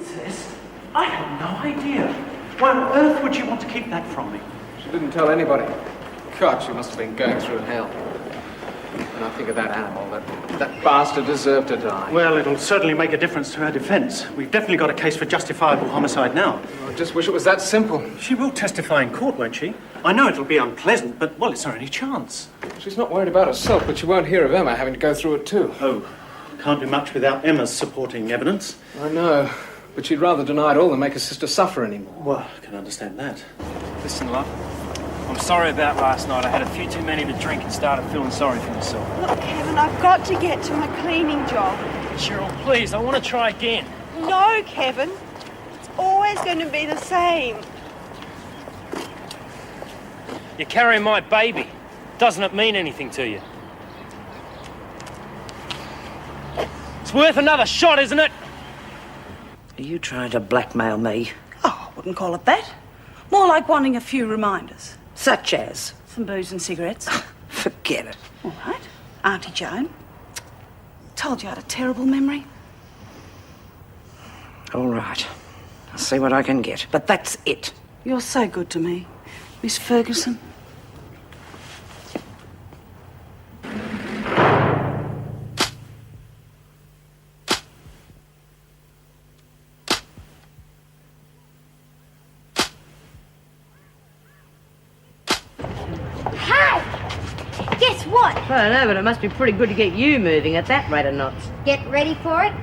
Incest? I had no idea. Why on earth would you want to keep that from me? She didn't tell anybody. God, she must have been going through hell. When I think of that animal, that bastard deserved to die. Well, it'll certainly make a difference to her defense. We've definitely got a case for justifiable homicide now. I just wish it was that simple. She will testify in court, won't she? I know it'll be unpleasant, but, well, it's her only chance. She's not worried about herself, but she won't hear of Emma having to go through it too. Oh, can't do much without Emma's supporting evidence. I know, but she'd rather deny it all than make her sister suffer anymore. Well, I can understand that. Listen, love. I'm sorry about last night. I had a few too many to drink and started feeling sorry for myself. Look, Kevin, I've got to get to my cleaning job. Cheryl, please, I want to try again. No, Kevin. It's always going to be the same. You're carrying my baby. Doesn't it mean anything to you? It's worth another shot, isn't it? Are you trying to blackmail me? Oh, I wouldn't call it that. More like wanting a few reminders. Such as? Some booze and cigarettes. Forget it. All right. Auntie Joan. Told you I had a terrible memory. All right. I'll see what I can get. But that's it. You're so good to me, Miss Ferguson. Guess what? I don't know, but it must be pretty good to get you moving at that rate of knots. Get ready for it.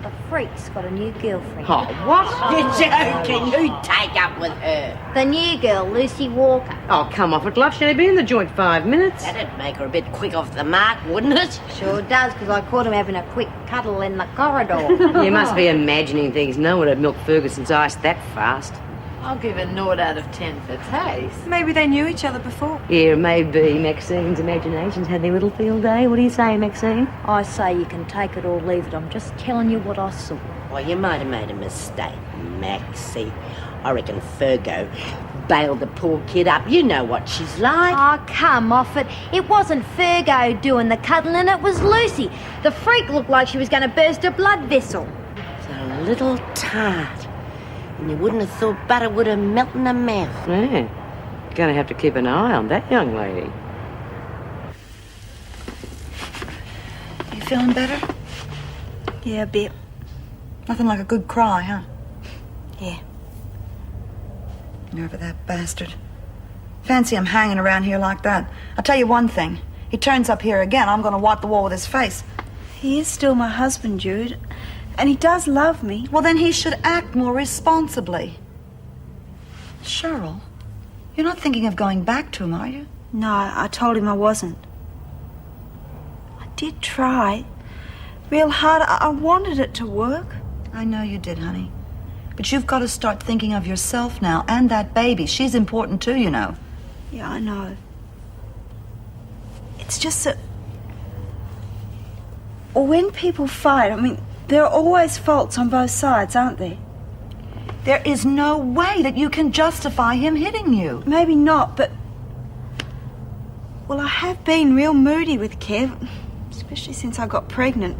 The freak's got a new girlfriend. Oh, what? You're joking. Who'd take up with her? The new girl, Lucy Walker. Oh, come off it, love. She'd only been in the joint 5 minutes. That'd make her a bit quick off the mark, wouldn't it? Sure does, because I caught him having a quick cuddle in the corridor. You must be imagining things. No one would milk Ferguson's ice that fast. I'll give a 0 out of 10 for taste. Maybe they knew each other before. Yeah, maybe Maxine's imaginations had their little field day. What do you say, Maxine? I say you can take it or leave it. I'm just telling you what I saw. Well, you might have made a mistake, Maxie. I reckon Fergo bailed the poor kid up. You know what she's like. Oh, come off it. It wasn't Fergo doing the cuddling, it was Lucy. The freak looked like she was going to burst her blood vessel. It's a little tart. And you wouldn't have thought butter would have melted in her mouth. Yeah. Gonna have to keep an eye on that young lady. You feeling better? Yeah, a bit. Nothing like a good cry, huh? Yeah. Nerve of that bastard. Fancy him hanging around here like that. I'll tell you one thing. He turns up here again, I'm gonna wipe the wall with his face. He is still my husband, Jude. And he does love me. Well, then he should act more responsibly. Cheryl, you're not thinking of going back to him, are you? No, I told him I wasn't. I did try. Real hard. I wanted it to work. I know you did, honey. But you've got to start thinking of yourself now, and that baby. She's important too, you know. Yeah, I know. It's just that when people fight, I mean, there are always faults on both sides, aren't there? There is no way that you can justify him hitting you. Maybe not, but... Well, I have been real moody with Kev, especially since I got pregnant.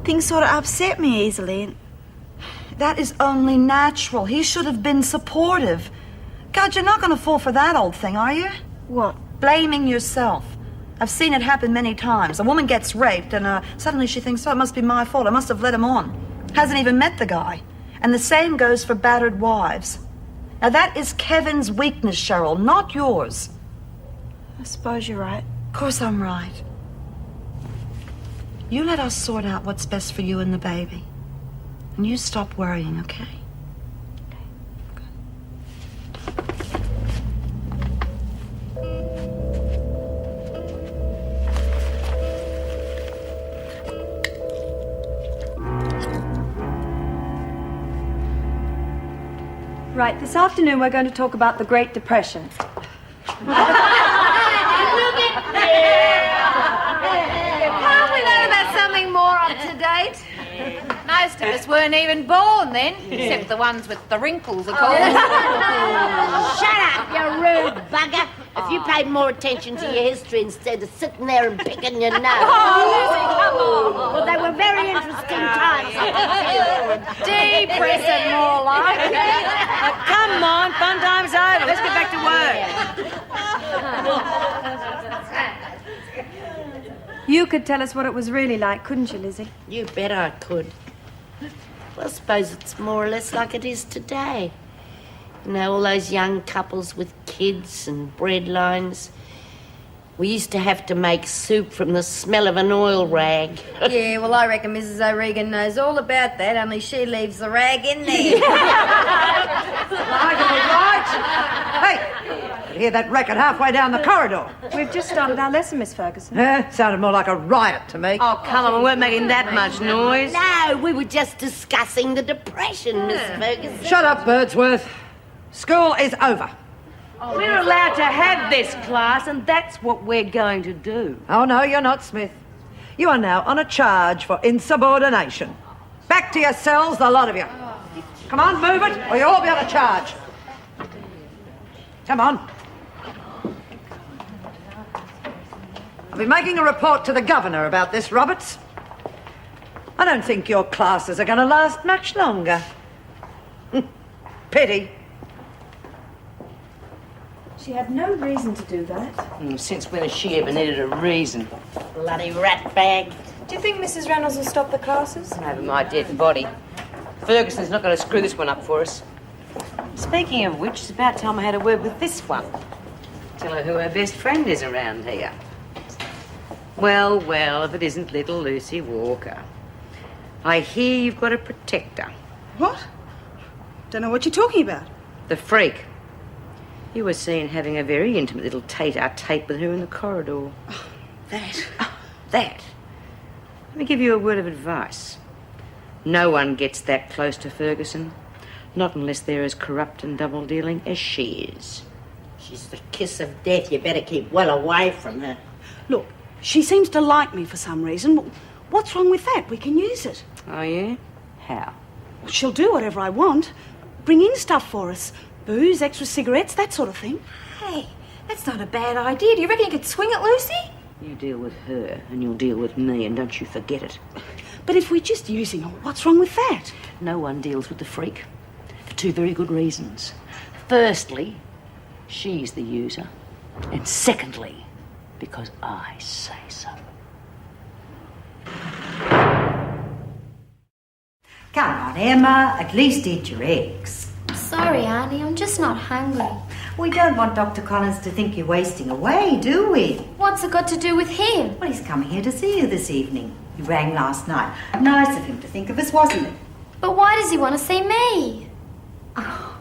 Things sort of upset me easily. And... That is only natural. He should have been supportive. God, you're not going to fall for that old thing, are you? What? Blaming yourself. I've seen it happen many times. A woman gets raped and suddenly she thinks, oh, it must be my fault. I must have let him on. Hasn't even met the guy. And the same goes for battered wives. Now that is Kevin's weakness, Cheryl, not yours. I suppose you're right. Of course I'm right. You let us sort out what's best for you and the baby. And you stop worrying, okay? Right, this afternoon we're going to talk about the Great Depression. Can't we learn about something more up to date? Most of us weren't even born then, except the ones with the wrinkles, of course. Shut up, you rude bugger. If you paid more attention to your history instead of sitting there and picking your nose. Well, they were very interesting times, I can tell you. Depressing, more like. Come on, fun time's over. Let's get back to work. You could tell us what it was really like, couldn't you, Lizzie? You bet I could. Well, I suppose it's more or less like it is today. You know, all those young couples with kids and breadlines. We used to have to make soup from the smell of an oil rag. Yeah, well, I reckon Mrs. O'Regan knows all about that, only she leaves the rag in there. Hey, I hear that racket halfway down the corridor. We've just started our lesson, Miss Ferguson. Sounded more like a riot to me. Oh, come on, we weren't making that much noise. No, we were just discussing the depression, Miss Ferguson. Shut up, Birdsworth. School is over. We're allowed to have this class, and that's what we're going to do. Oh, no, you're not, Smith. You are now on a charge for insubordination. Back to your cells, the lot of you. Come on, move it, or you'll all be on a charge. Come on. I'll be making a report to the governor about this, Roberts. I don't think your classes are going to last much longer. Pity. She had no reason to do that. Since when has she ever needed a reason? Bloody rat bag. Do you think Mrs. Reynolds will stop the classes? Over my dead body. Ferguson's not going to screw this one up for us. Speaking of which, it's about time I had a word with this one. Tell her who her best friend is around here. Well, well, if it isn't little Lucy Walker. I hear you've got a protector. What? Don't know what you're talking about. The freak. You were seen having a very intimate little tete-a-tete with her in the corridor. Oh, that. That. Let me give you a word of advice. No one gets that close to Ferguson. Not unless they're as corrupt and double-dealing as she is. She's the kiss of death. You better keep well away from her. Look, she seems to like me for some reason. What's wrong with that? We can use it. Oh, yeah? How? Well, she'll do whatever I want. Bring in stuff for us. Booze, extra cigarettes, that sort of thing. Hey, that's not a bad idea. Do you reckon you could swing it, Lucy? You deal with her, and you'll deal with me, and don't you forget it. But if we're just using her, what's wrong with that? No one deals with the freak. For two very good reasons. Firstly, she's the user. And secondly, because I say so. Come on, Emma. At least eat your eggs. Sorry, Auntie. I'm just not hungry. We don't want Dr. Collins to think you're wasting away, do we? What's it got to do with him? Well, he's coming here to see you this evening. He rang last night. Nice of him to think of us, wasn't it? But why does he want to see me? Oh,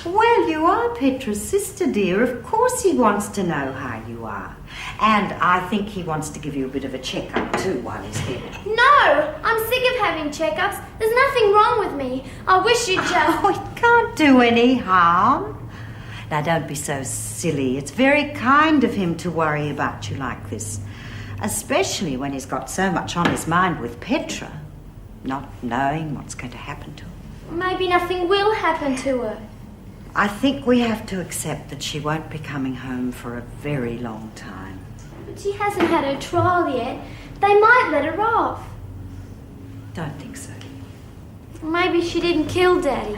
well, you are Petra's sister, dear. Of course he wants to know how you are. And I think he wants to give you a bit of a checkup too while he's here. No! I'm sick of having checkups. There's nothing wrong with me. I wish you'd just... Oh, it can't do any harm. Now, don't be so silly. It's very kind of him to worry about you like this. Especially when he's got so much on his mind with Petra. Not knowing what's going to happen to her. Maybe nothing will happen to her. I think we have to accept that she won't be coming home for a very long time. But she hasn't had her trial yet. They might let her off. Don't think so. Maybe she didn't kill Daddy.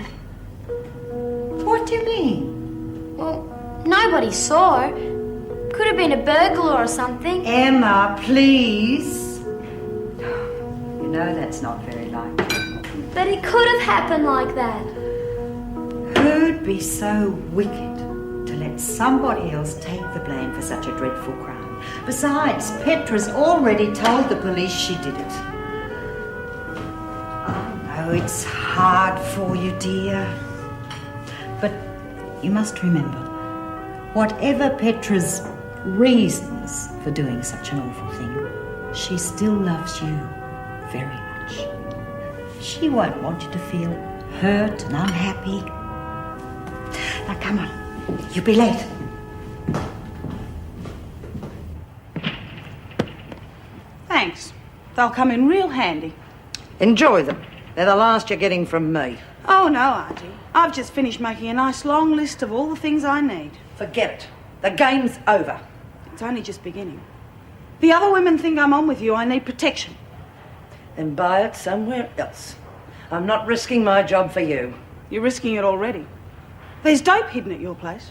What do you mean? Well, nobody saw her. Could have been a burglar or something. Emma, please. You know that's not very likely. But it could have happened like that. Who'd be so wicked to let somebody else take the blame for such a dreadful crime? Besides, Petra's already told the police she did it. Oh, no, it's hard for you, dear. But you must remember, whatever Petra's reasons for doing such an awful thing, she still loves you very much. She won't want you to feel hurt and unhappy. Now, come on. You'll be late. Thanks. They'll come in real handy. Enjoy them. They're the last you're getting from me. Oh, no, Auntie. I've just finished making a nice long list of all the things I need. Forget it. The game's over. It's only just beginning. The other women think I'm on with you. I need protection. Then buy it somewhere else. I'm not risking my job for you. You're risking it already. There's dope hidden at your place.